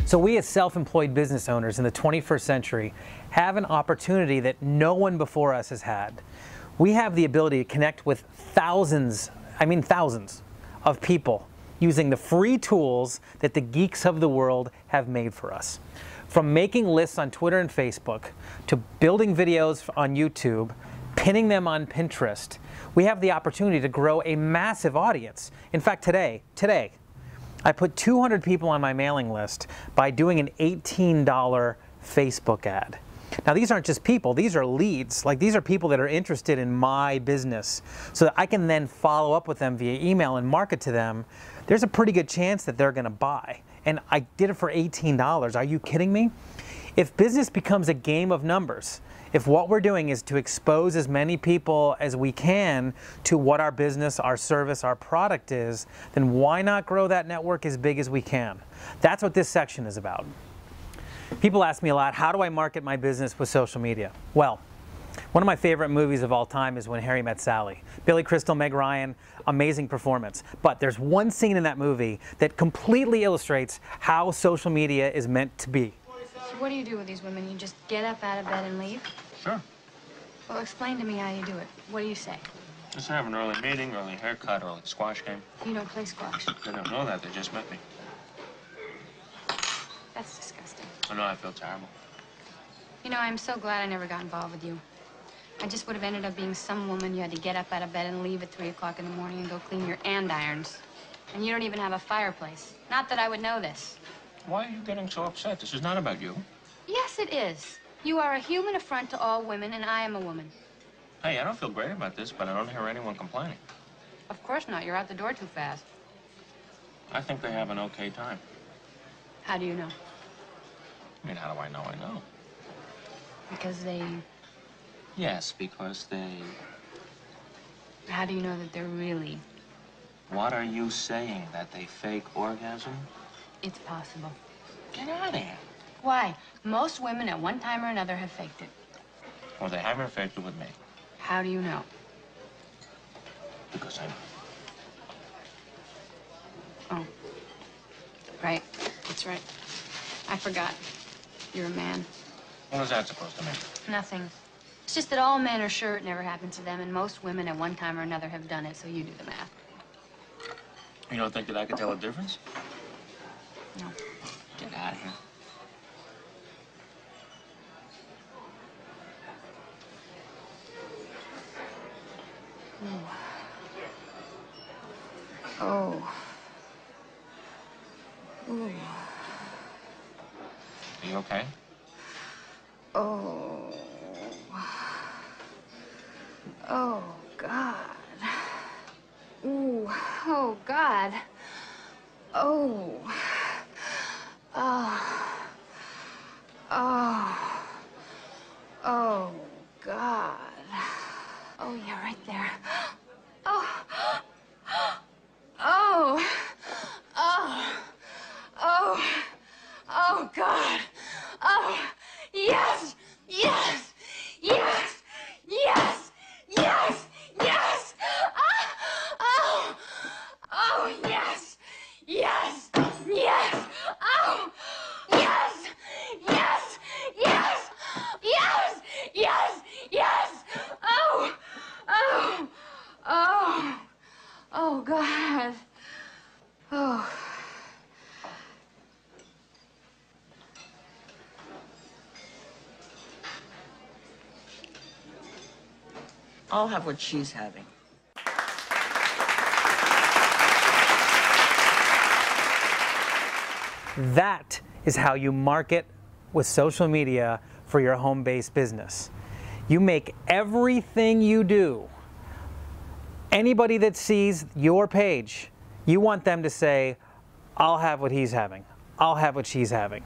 So we as self-employed business owners in the 21st century have an opportunity that no one before us has had. We have the ability to connect with thousands of people using the free tools that the geeks of the world have made for us. From making lists on Twitter and Facebook, to building videos on YouTube, pinning them on Pinterest, we have the opportunity to grow a massive audience. In fact, today, I put 200 people on my mailing list by doing an $18 Facebook ad. Now these aren't just people, these are leads. Like, these are people that are interested in my business, so that I can then follow up with them via email and market to them. There's a pretty good chance that they're gonna buy. And I did it for $18. Are you kidding me? If business becomes a game of numbers, if what we're doing is to expose as many people as we can to what our business, our service, our product is, then why not grow that network as big as we can? That's what this section is about. People ask me a lot, how do I market my business with social media? Well, one of my favorite movies of all time is When Harry Met Sally. Billy Crystal, Meg Ryan, amazing performance. But there's one scene in that movie that completely illustrates how social media is meant to be. So what do you do with these women? You just get up out of bed and leave? Sure. Well, explain to me how you do it. What do you say? Just have an early meeting, early haircut, early squash game. You don't play squash. They don't know that. They just met me. That's disgusting. I know, I feel terrible. You know, I'm so glad I never got involved with you. I just would have ended up being some woman you had to get up out of bed and leave at 3 o'clock in the morning and go clean your andirons. And you don't even have a fireplace. Not that I would know this. Why are you getting so upset? This is not about you. Yes, it is. You are a human affront to all women, and I am a woman. Hey, I don't feel great about this, but I don't hear anyone complaining. Of course not. You're out the door too fast. I think they have an okay time. How do you know? I mean, how do I know? I know. Because they... Yes, because they... How do you know that they're really... What are you saying? That they fake orgasm? It's possible. Get out of here. Why? Most women at one time or another have faked it. Well, they haven't faked it with me. How do you know? Because I know. Oh. Right. That's right. I forgot. You're a man. What is that supposed to mean? Nothing. It's just that all men are sure it never happened to them, and most women at one time or another have done it, so you do the math. You don't think that I could tell a difference? No. Get out of here. Oh. Ooh. Are you okay? Oh. Oh, God. Ooh. Oh, God. Oh. Oh. Oh. Oh, God. Oh, yeah, right there. Oh. Oh. Oh. Oh. Oh, God. Oh. Yes. Yes. Yes. Yes. Yes. Yes. Oh. Oh, yes. Yes. Yes. Oh. Yes. Yes. Yes. Yes. Yes. Yes. Oh. Oh. Oh. Oh, God. Oh. I'll have what she's having. That is how you market with social media for your home-based business. You make everything you do, anybody that sees your page, you want them to say, I'll have what he's having. I'll have what she's having.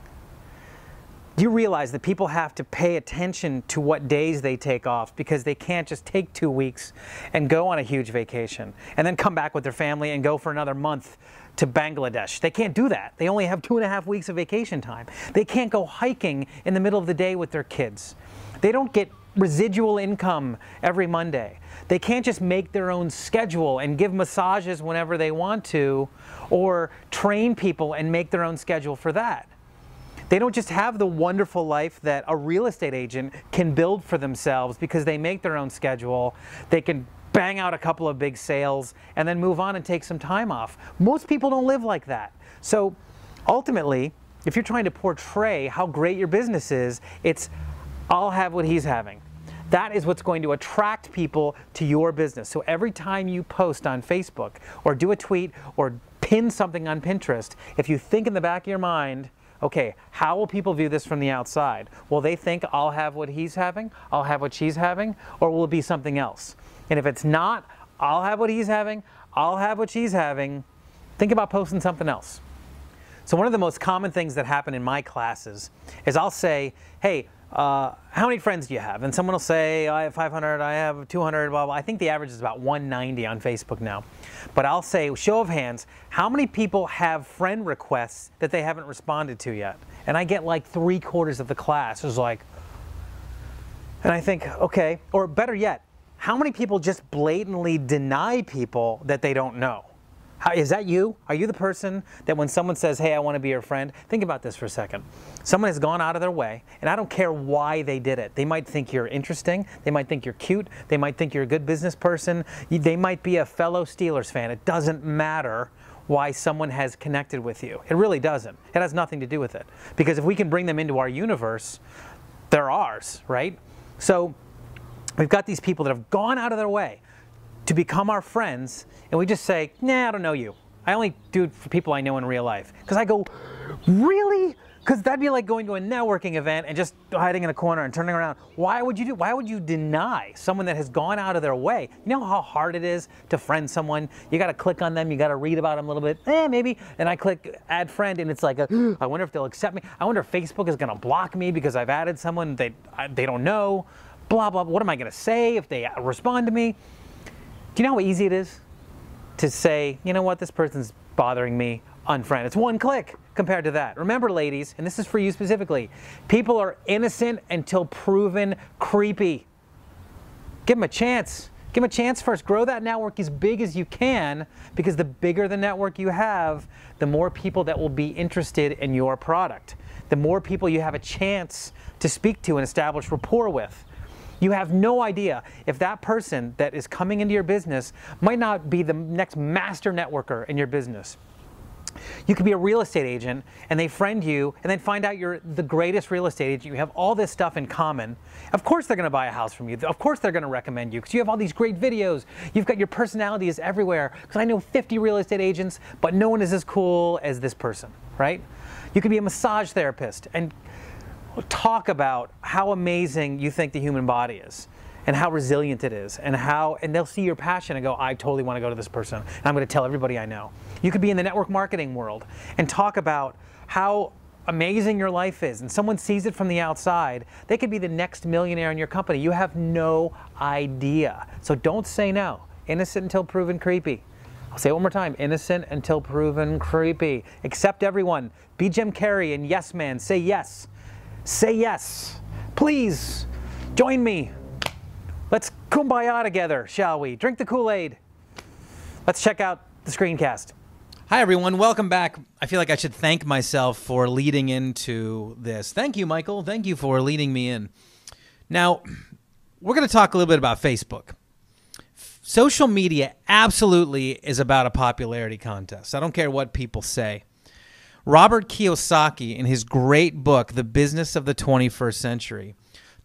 Do you realize that people have to pay attention to what days they take off, because they can't just take 2 weeks and go on a huge vacation and then come back with their family and go for another month to Bangladesh? They can't do that. They only have 2.5 weeks of vacation time. They can't go hiking in the middle of the day with their kids. They don't get residual income every Monday. They can't just make their own schedule and give massages whenever they want to, or train people and make their own schedule for that. They don't just have the wonderful life that a real estate agent can build for themselves because they make their own schedule. They can bang out a couple of big sales and then move on and take some time off. Most people don't live like that. So ultimately, if you're trying to portray how great your business is, it's I'll have what he's having. That is what's going to attract people to your business. So every time you post on Facebook or do a tweet or pin something on Pinterest, if you think in the back of your mind, okay, how will people view this from the outside? Will they think I'll have what he's having, I'll have what she's having, or will it be something else? And if it's not, I'll have what he's having, I'll have what she's having, think about posting something else. So one of the most common things that happen in my classes is I'll say, hey, how many friends do you have? And someone will say, I have 500, I have 200, blah, blah. I think the average is about 190 on Facebook now. But I'll say, show of hands, how many people have friend requests that they haven't responded to yet? And I get like 3/4 of the class is like, and I think, okay, or better yet, how many people just blatantly deny people that they don't know? Is that you? Are you the person that when someone says, hey, I want to be your friend? Think about this for a second. Someone has gone out of their way, and I don't care why they did it. They might think you're interesting. They might think you're cute. They might think you're a good business person. They might be a fellow Steelers fan. It doesn't matter why someone has connected with you. It really doesn't. It has nothing to do with it. Because if we can bring them into our universe, they're ours, right? So we've got these people that have gone out of their way to become our friends, and we just say, nah, I don't know you. I only do it for people I know in real life. Because I go, really? Because that'd be like going to a networking event and just hiding in a corner and turning around. Why would you do? Why would you deny someone that has gone out of their way? You know how hard it is to friend someone? You got to click on them. You got to read about them a little bit. Maybe. And I click add friend, and it's like, I wonder if they'll accept me. I wonder if Facebook is going to block me because I've added someone they don't know. Blah, blah. What am I going to say if they respond to me? Do you know how easy it is to say, you know what, this person's bothering me, unfriend? It's one click compared to that. Remember, ladies, and this is for you specifically, people are innocent until proven creepy. Give them a chance. Give them a chance first. Grow that network as big as you can, because the bigger the network you have, the more people that will be interested in your product. The more people you have a chance to speak to and establish rapport with. You have no idea if that person that is coming into your business might not be the next master networker in your business. You could be a real estate agent and they friend you and then find out you're the greatest real estate agent. You have all this stuff in common. Of course they're going to buy a house from you. Of course they're going to recommend you because you have all these great videos. You've got your personality is everywhere. Because I know 50 real estate agents, but no one is as cool as this person, right? You could be a massage therapist and talk about how amazing you think the human body is and how resilient it is and they'll see your passion and go, I totally want to go to this person and I'm going to tell everybody I know. You could be in the network marketing world and talk about how amazing your life is and someone sees it from the outside. They could be the next millionaire in your company. You have no idea. So don't say no. Innocent until proven creepy. I'll say it one more time. Innocent until proven creepy. Accept everyone. Be Jim Carrey and yes man. Say yes. Say yes. Please join me. Let's kumbaya together, shall we? Drink the Kool-Aid. Let's check out the screencast. Hi, everyone. Welcome back. I feel like I should thank myself for leading into this. Thank you, Michael. Thank you for leading me in. Now, we're going to talk a little bit about Facebook. Social media absolutely is about a popularity contest. I don't care what people say. Robert Kiyosaki, in his great book, The Business of the 21st Century,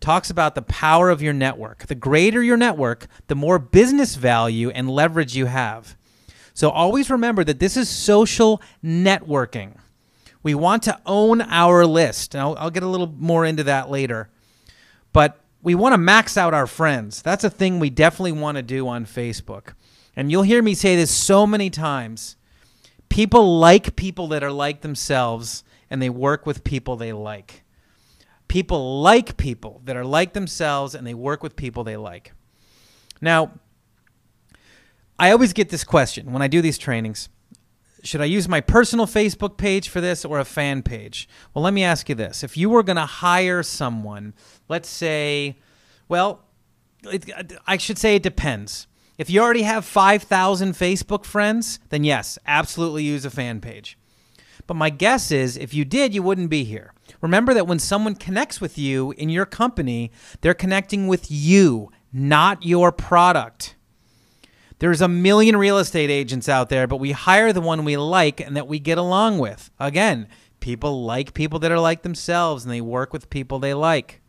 talks about the power of your network. The greater your network, the more business value and leverage you have. So always remember that this is social networking. We want to own our list. And I'll get a little more into that later. But we want to max out our friends. That's a thing we definitely want to do on Facebook. And you'll hear me say this so many times. People like people that are like themselves, and they work with people they like. People like people that are like themselves, and they work with people they like. Now, I always get this question when I do these trainings. Should I use my personal Facebook page for this or a fan page? Well, let me ask you this. If you were going to hire someone, let's say Well, I should say it depends. If you already have 5,000 Facebook friends, then yes, absolutely use a fan page. But my guess is if you did, you wouldn't be here. Remember that when someone connects with you in your company, they're connecting with you, not your product. There's a million real estate agents out there, but we hire the one we like and that we get along with. Again, people like people that are like themselves, and they work with people they like.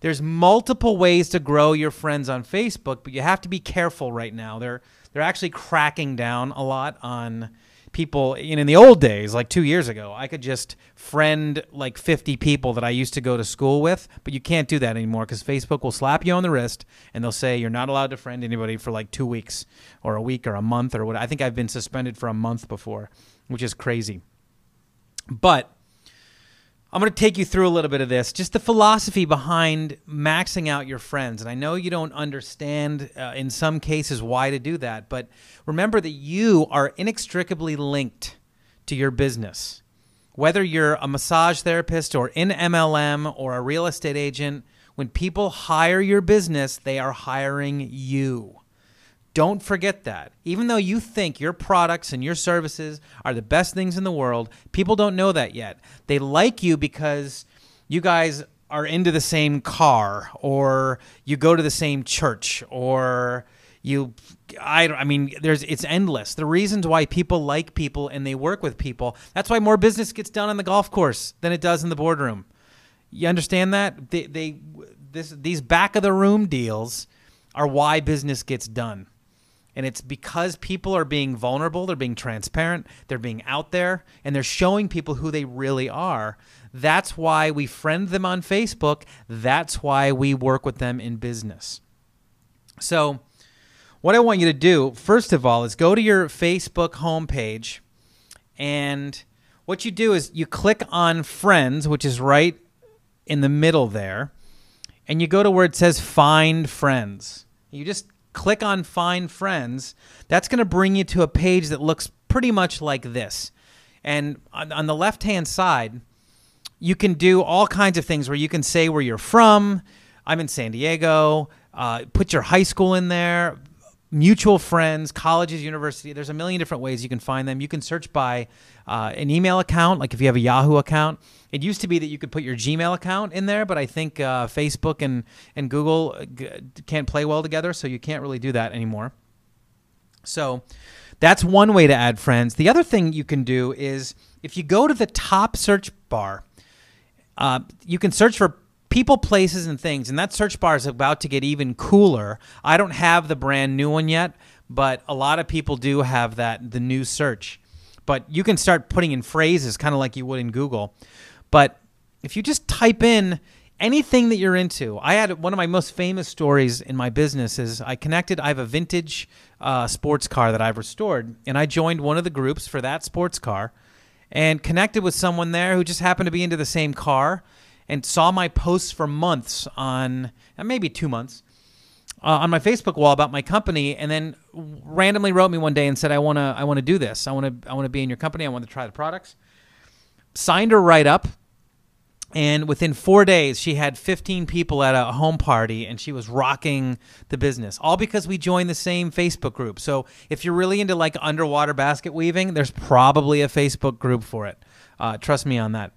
There's multiple ways to grow your friends on Facebook, but you have to be careful right now. They're actually cracking down a lot on people. In the old days, like 2 years ago, I could just friend like 50 people that I used to go to school with, but you can't do that anymore because Facebook will slap you on the wrist and they'll say you're not allowed to friend anybody for like 2 weeks or a week or a month or what. I think I've been suspended for a month before, which is crazy. But I'm going to take you through a little bit of this, just the philosophy behind maxing out your friends. And I know you don't understand in some cases why to do that, but remember that you are inextricably linked to your business. Whether you're a massage therapist or in MLM or a real estate agent, when people hire your business, they are hiring you. Don't forget that. Even though you think your products and your services are the best things in the world, people don't know that yet. They like you because you guys are into the same car, or you go to the same church, or it's endless. The reasons why people like people and they work with people, that's why more business gets done on the golf course than it does in the boardroom. You understand that? These back of the room deals are why business gets done. And it's because people are being vulnerable, they're being transparent, they're being out there, and they're showing people who they really are. That's why we friend them on Facebook. That's why we work with them in business. So what I want you to do, first of all, is go to your Facebook homepage, and what you do is you click on Friends, which is right in the middle there, and you go to where it says Find Friends. You just click on Find Friends. That's going to bring you to a page that looks pretty much like this. And on the left-hand side, you can do all kinds of things where you can say where you're from. I'm in San Diego. Put your high school in there. Mutual friends, colleges, university. There's a million different ways you can find them. You can search by an email account, like if you have a Yahoo account. It used to be that you could put your Gmail account in there, but I think Facebook and Google can't play well together, so you can't really do that anymore. So that's one way to add friends. The other thing you can do is if you go to the top search bar, you can search for people, places, and things, and that search bar is about to get even cooler. I don't have the brand new one yet, but a lot of people do have the new search. But you can start putting in phrases kind of like you would in Google. But if you just type in anything that you're into, I had one of my most famous stories in my business is I have a vintage sports car that I've restored, and I joined one of the groups for that sports car and connected with someone there who just happened to be into the same car and saw my posts for months maybe 2 months, on my Facebook wall about my company, and then randomly wrote me one day and said, I want to do this. I want to be in your company. I want to try the products. Signed her right up, and within 4 days, she had 15 people at a home party, and she was rocking the business, all because we joined the same Facebook group. So if you're really into like underwater basket weaving, there's probably a Facebook group for it. Trust me on that.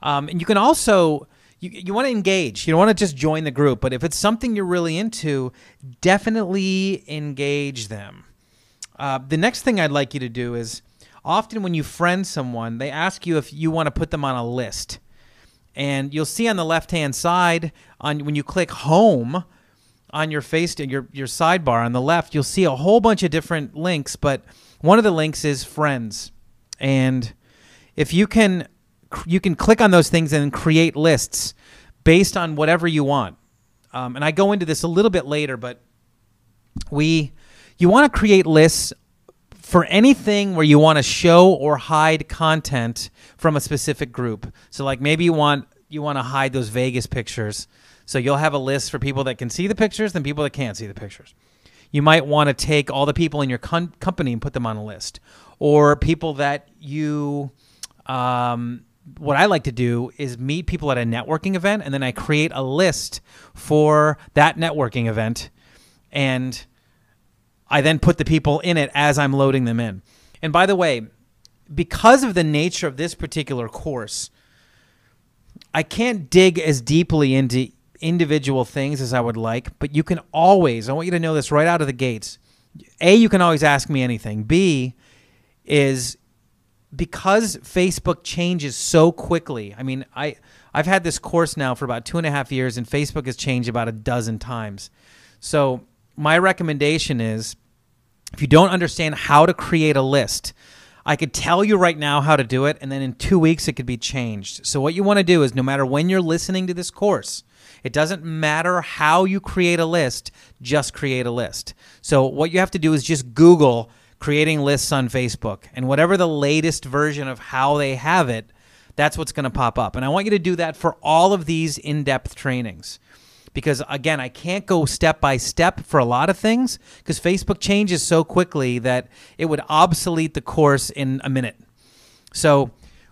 And you can also, you want to engage. You don't want to just join the group, but if it's something you're really into, definitely engage them. The next thing I'd like you to do is, often when you friend someone, they ask you if you want to put them on a list. And you'll see on the left-hand side, when you click Home on your your sidebar on the left, you'll see a whole bunch of different links, but one of the links is Friends. And if you can click on those things and create lists based on whatever you want. And I go into this a little bit later, but you want to create lists for anything where you want to show or hide content from a specific group. So like maybe you want to hide those Vegas pictures. So you'll have a list for people that can see the pictures and people that can't see the pictures. You might want to take all the people in your company and put them on a list, or people that you what I like to do is meet people at a networking event, and then I create a list for that networking event, and I then put the people in it as I'm loading them in. And by the way, because of the nature of this particular course, I can't dig as deeply into individual things as I would like, but you can always, I want you to know this right out of the gates. A, you can always ask me anything. B, is because Facebook changes so quickly. I mean, I've had this course now for about 2.5 years, and Facebook has changed about a dozen times. So my recommendation is, if you don't understand how to create a list, I could tell you right now how to do it, and then in 2 weeks it could be changed. So what you want to do is, no matter when you're listening to this course, it doesn't matter how you create a list, just create a list. So what you have to do is just Google creating lists on Facebook, and whatever the latest version of how they have it, that's what's going to pop up. And I want you to do that for all of these in-depth trainings. Because, again, I can't go step by step for a lot of things because Facebook changes so quickly that it would obsolete the course in a minute. So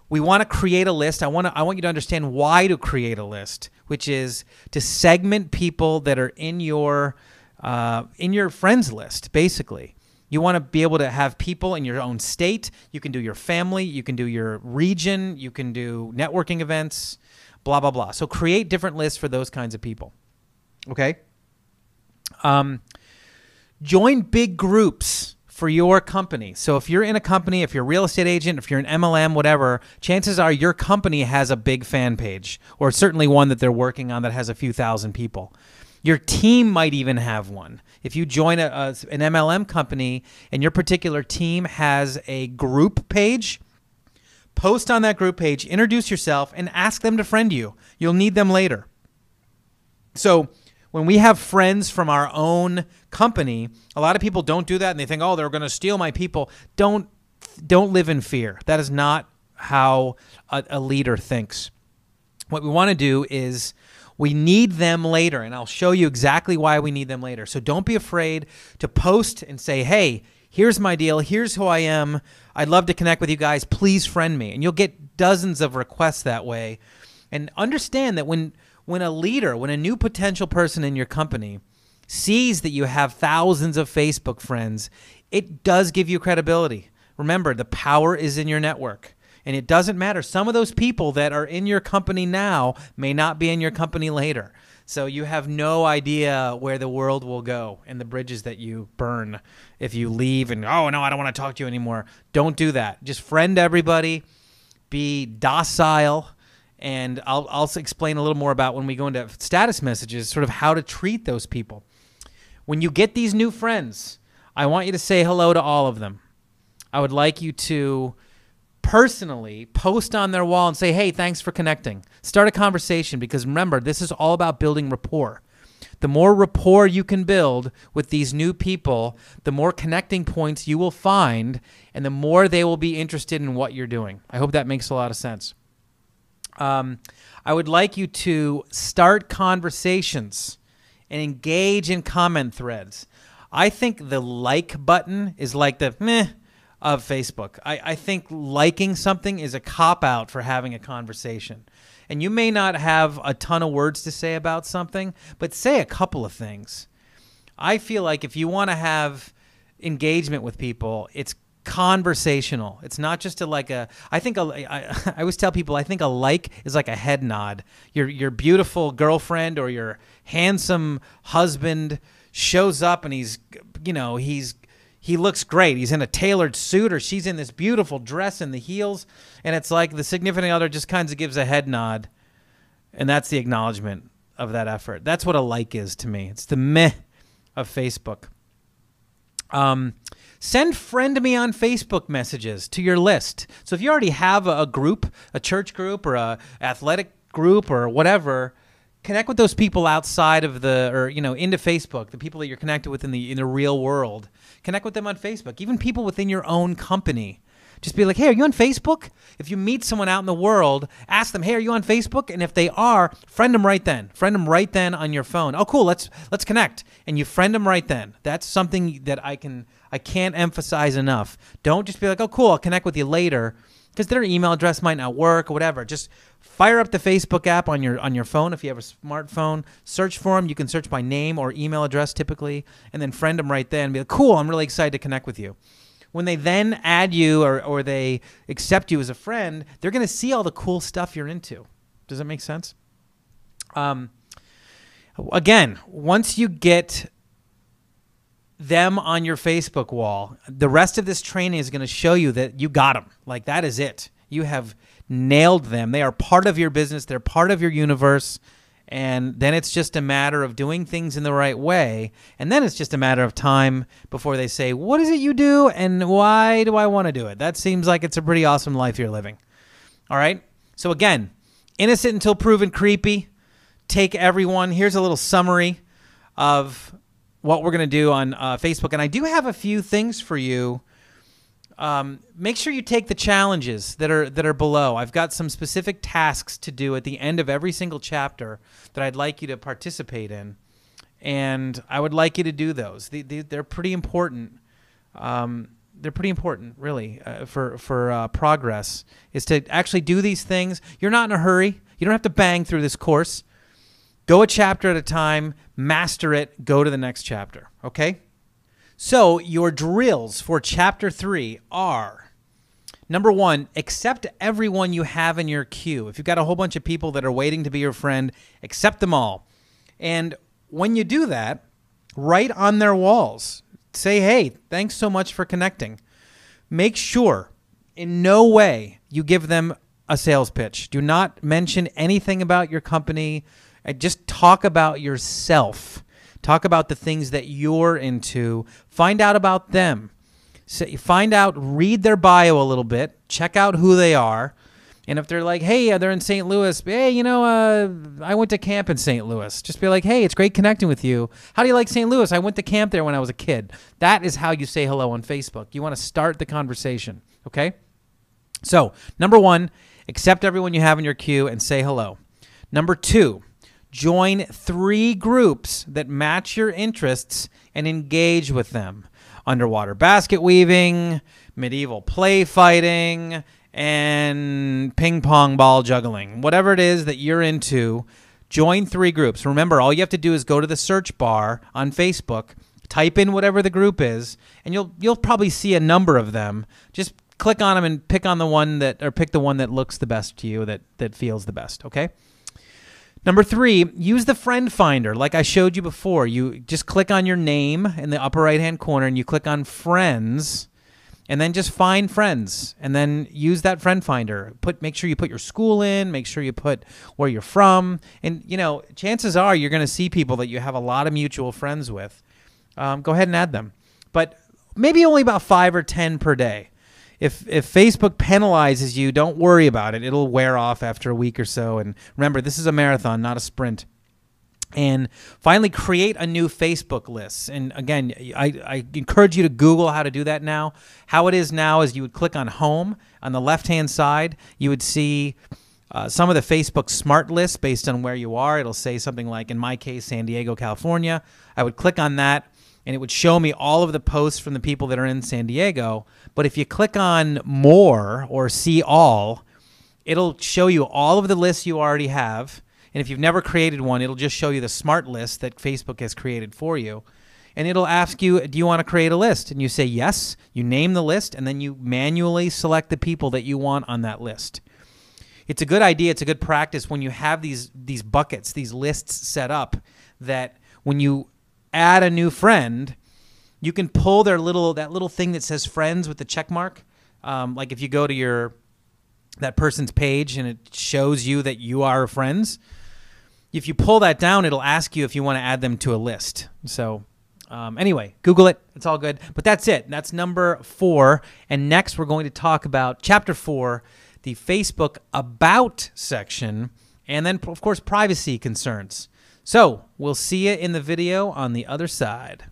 we want to create a list. I want you to understand why to create a list, which is to segment people that are in your friends list, basically. You want to be able to have people in your own state. You can do your family. You can do your region. You can do networking events, blah, blah, blah. So create different lists for those kinds of people. Okay? Join big groups for your company. So if you're in a company, if you're a real estate agent, if you're an MLM, whatever, chances are your company has a big fan page, or certainly one that they're working on that has a few thousand people. Your team might even have one. If you join an MLM company and your particular team has a group page, post on that group page, introduce yourself, and ask them to friend you. You'll need them later. So when we have friends from our own company, a lot of people don't do that, and they think, oh, they're going to steal my people. Don't live in fear. That is not how a leader thinks. What we want to do is we need them later, and I'll show you exactly why we need them later. So don't be afraid to post and say, hey, here's my deal. Here's who I am. I'd love to connect with you guys. Please friend me. And you'll get dozens of requests that way. And understand that when a leader, when a new potential person in your company sees that you have thousands of Facebook friends, it does give you credibility. Remember, the power is in your network. And it doesn't matter. Some of those people that are in your company now may not be in your company later. So you have no idea where the world will go and the bridges that you burn if you leave and, oh, no, I don't want to talk to you anymore. Don't do that. Just friend everybody. Be docile. And I'll explain a little more about when we go into status messages, sort of how to treat those people. When you get these new friends, I want you to say hello to all of them. I would like you to personally post on their wall and say, hey, thanks for connecting. Start a conversation, because remember, this is all about building rapport. The more rapport you can build with these new people, the more connecting points you will find, and the more they will be interested in what you're doing. I hope that makes a lot of sense. I would like you to start conversations and engage in comment threads. I think the like button is like the meh of Facebook. I think liking something is a cop-out for having a conversation. And you may not have a ton of words to say about something, but say a couple of things. I feel like if you want to have engagement with people, it's conversational. It's not just I always tell people, I think a like is like a head nod. Your beautiful girlfriend or your handsome husband shows up and he looks great. He's in a tailored suit, or she's in this beautiful dress and the heels. And it's like the significant other just kind of gives a head nod. And that's the acknowledgement of that effort. That's what a like is to me. It's the meh of Facebook. Send friend me on Facebook messages to your list. So if you already have a group, a church group or a athletic group or whatever, connect with those people outside of into Facebook, the people that you're connected with in the real world. Connect with them on Facebook, even people within your own company. Just be like, hey, are you on Facebook? If you meet someone out in the world, ask them, hey, are you on Facebook? And if they are, friend them right then. Friend them right then on your phone. Oh, cool, let's connect. And you friend them right then. That's something that I can't emphasize enough. Don't just be like, oh, cool, I'll connect with you later. because their email address might not work or whatever. Just fire up the Facebook app on your phone if you have a smartphone. Search for them. You can search by name or email address typically, and then friend them right then and be like, cool, I'm really excited to connect with you. When they then add you or they accept you as a friend, they're going to see all the cool stuff you're into. Does that make sense? Again, once you get them on your Facebook wall, the rest of this training is going to show you that you got them. Like, that is it. You have nailed them. They are part of your business. They're part of your universe. And then it's just a matter of doing things in the right way. And then it's just a matter of time before they say, what is it you do and why do I want to do it? That seems like it's a pretty awesome life you're living. All right? So again, innocent until proven creepy. Take everyone. Here's a little summary of what we're going to do on Facebook. And I do have a few things for you. Make sure you take the challenges that are below. I've got some specific tasks to do at the end of every single chapter that I'd like you to participate in. And I would like you to do those. They're pretty important. They're pretty important, really, for progress, is to actually do these things. You're not in a hurry. You don't have to bang through this course. Go a chapter at a time, master it, go to the next chapter, okay? So your drills for Chapter 3 are, number 1, accept everyone you have in your queue. If you've got a whole bunch of people that are waiting to be your friend, accept them all. And when you do that, write on their walls. Say, hey, thanks so much for connecting. Make sure in no way you give them a sales pitch. Do not mention anything about your company. Just talk about yourself. Talk about the things that you're into. Find out about them. So find out, read their bio a little bit. Check out who they are. And if they're like, hey, they're in St. Louis. Hey, you know, I went to camp in St. Louis. Just be like, hey, it's great connecting with you. How do you like St. Louis? I went to camp there when I was a kid. That is how you say hello on Facebook. You want to start the conversation, okay? So, number 1, accept everyone you have in your queue and say hello. Number 2, join 3 groups that match your interests and engage with them. Underwater basket weaving, medieval play fighting, and ping pong ball juggling. Whatever it is that you're into, join 3 groups. Remember, all you have to do is go to the search bar on Facebook, type in whatever the group is, and you'll probably see a number of them. Just click on them and pick on the one that, or pick the one that looks the best to you, that feels the best, okay? Number 3, use the friend finder like I showed you before. You just click on your name in the upper right-hand corner and you click on friends, and then just find friends, and then use that friend finder. Make sure you put your school in, make sure you put where you're from, and you know, chances are you're going to see people that you have a lot of mutual friends with. Go ahead and add them, but maybe only about 5 or 10 per day. If Facebook penalizes you, don't worry about it. It'll wear off after a week or so. And remember, this is a marathon, not a sprint. And finally, create a new Facebook list. And again, I encourage you to Google how to do that now. How it is now is you would click on Home. On the left-hand side, you would see some of the Facebook smart lists based on where you are. It'll say something like, in my case, San Diego, California. I would click on that, and it would show me all of the posts from the people that are in San Diego. But if you click on More or See All, it'll show you all of the lists you already have. And if you've never created one, it'll just show you the smart list that Facebook has created for you. And it'll ask you, do you want to create a list? And you say yes. You name the list, and then you manually select the people that you want on that list. It's a good idea. It's a good practice when you have these buckets, these lists set up, that when you add a new friend, you can pull that little thing that says friends with the check mark. Like if you go to that person's page and it shows you that you are friends, if you pull that down, it'll ask you if you want to add them to a list. So anyway, Google it. It's all good. But that's it. That's number 4. And next we're going to talk about Chapter 4, the Facebook About section, and then, of course, privacy concerns. So we'll see you in the video on the other side.